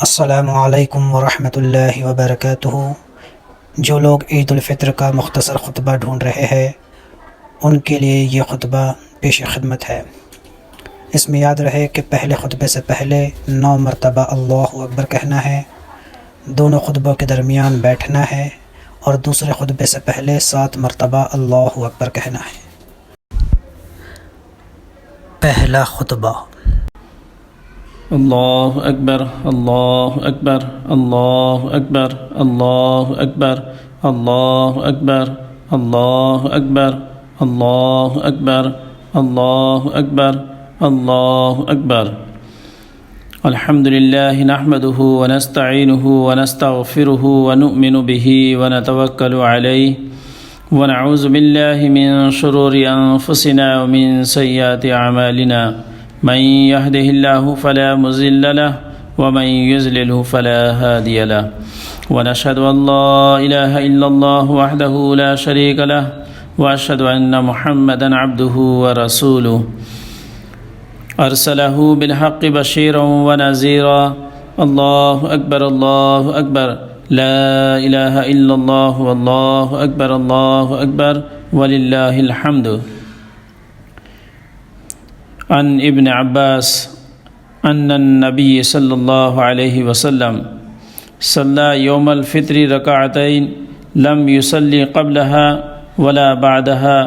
अस्सलामु अलैकुम वरहमतुल्लाहि वबरकातुहू। जो लोग ईद उल फ़ित्र का मुख्तसर ख़ुतबा ढूँढ रहे हैं उनके लिए ये ख़ुतबा पेश खिदमत है। इसमें याद रहे कि पहले ख़ुतबे से पहले 9 मरतबा अल्लाहु अकबर कहना है, दोनों ख़ुतबों के दरमियान बैठना है और दूसरे ख़ुतबे से पहले 7 मरतबा अल्लाहु अकबर कहना है। पहला ख़ुतबा। अल्लाहु अकबर अल्लाहु अकबर अल्लाहु अकबर अल्लाहु अकबर अल्लाहु अकबर अल्लाहु अकबर अल्लाहु अकबर अल्लाहु अकबर अल्लाहु अकबर। अल्हम्दुलिल्लाहि नहमदुहु व नस्तईनुहु व नस्तगफिरुहु व नु'मिनु बिही व नतवक्कलु अलैहि व नऊज़ु बिल्लाहि मिन शुरूरि अनफुसिना व मिन सय्यिआति अमालिना। मन यहदिहिल्लाहु फला मुज़िल्ल लहु व मन युज़लिलहु फला हादिय लहु व नशहदु अन ला इलाहा इल्लल्लाहु वहदहु ला शरीक लहु व अशहदु अन्न मुहम्मदन अब्दुहु व रसूलुहु अरसलहु बिलहक़्क़ि बशीरन व नज़ीरा। अल्लाहु अकबर ला इलाहा इल्लल्लाहु अल्लाहु अकबर वलिल्लाहिल हम्दु। अन इब्न अब्बास अन्नन नबी सल्लल्लाहु अलैहि वसल्लम सल्ला यौमल फ़ित्री रकाअतैन लम युसल्ली क़ब्लहा वला बादहा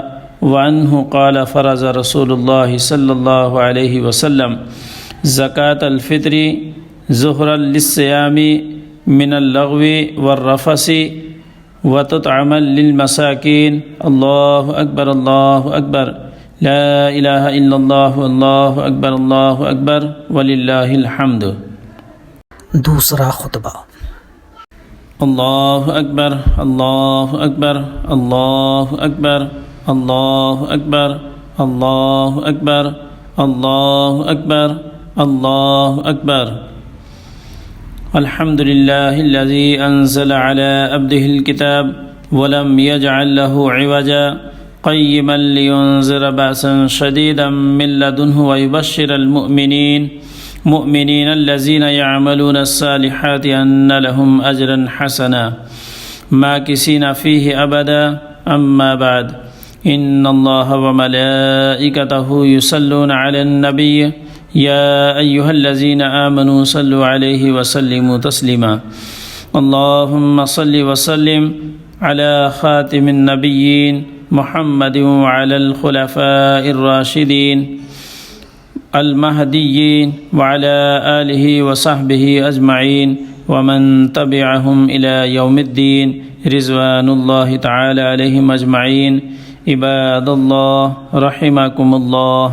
व अन्हु क़ाल फ़रज़ रसूलुल्लाहि सल्लल्लाहु अलैहि वसल्लम ज़कातल फ़ित्री ज़ुहरल लिस्सियामी मिनल लग़वी वर्रफ़सी व तुतअमल लिल मसाकीन। अल्लाहु अकबर ला इलाहा इल्लल्लाहु अल्लाहु अकबर वलिल्लाहिल हम्द। दूसरा ख़ुतबा। अल्लाहु अकबर अल्लाहु अकबर अल्लाहु अकबर अल्लाहु अकबर अल्लाहु अकबर अल्लाहु अकबर अल्लाहु अकबर। अल्हम्दुलिल्लाहिल्लज़ी अंज़ला अला अब्दिहिल किताब व लम यजअल लहु इवजा क़य्यिमन लियुनज़िर बअसन शदीदन मिन लदुन्हु व युबश्शिरल मुअमिनीन अल्लज़ीना यअमलूनस्सालिहाति अन्न लहुम अजरन हसना माकिसीना फ़ीहि अबदा। अम्मा बाद इन्नल्लाहा व मलाइकतहु युसल्लूना अलन नबिय्य या अय्युहल्लज़ीना आमनू सल्लु अलैहि व सल्लिमू तस्लीमा। अल्लाहुम्मा सल्लि व सल्लिम अला ख़ातिमिन नबिय्यीन मुहम्मदिन व अलल खुलफ़ाइर राशिदीन अल महदिय्यीन व अला आलिहि व सहबिहि अजमईन व मन तबिअहुम इला यौमिद्दीन रिज़वानुल्लाहि तआला अलैहिम अजमईन। इबादल्लाह रहिमकुमुल्लाह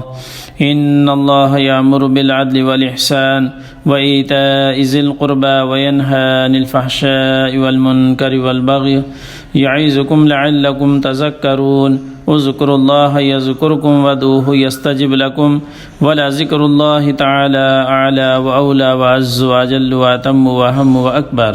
इन्नल्लाह यअमुरु बिल अदलि वल इहसान व ईताइ ज़िल क़ुरबा व यन्हा अनिल फ़हशाइ वल मुनकरि वल बग़य यईज़ुकुम लअल्लकुम तज़क्करून। उज़्कुरुल्लाह यज़्कुरुकुम वदूहु यस्तजिब लकुम व लज़िक्रुल्लाहि तआला अअला व औला व अज़्ज़ु व अजल्लु व अतम्मु व अहम्मु व अकबर।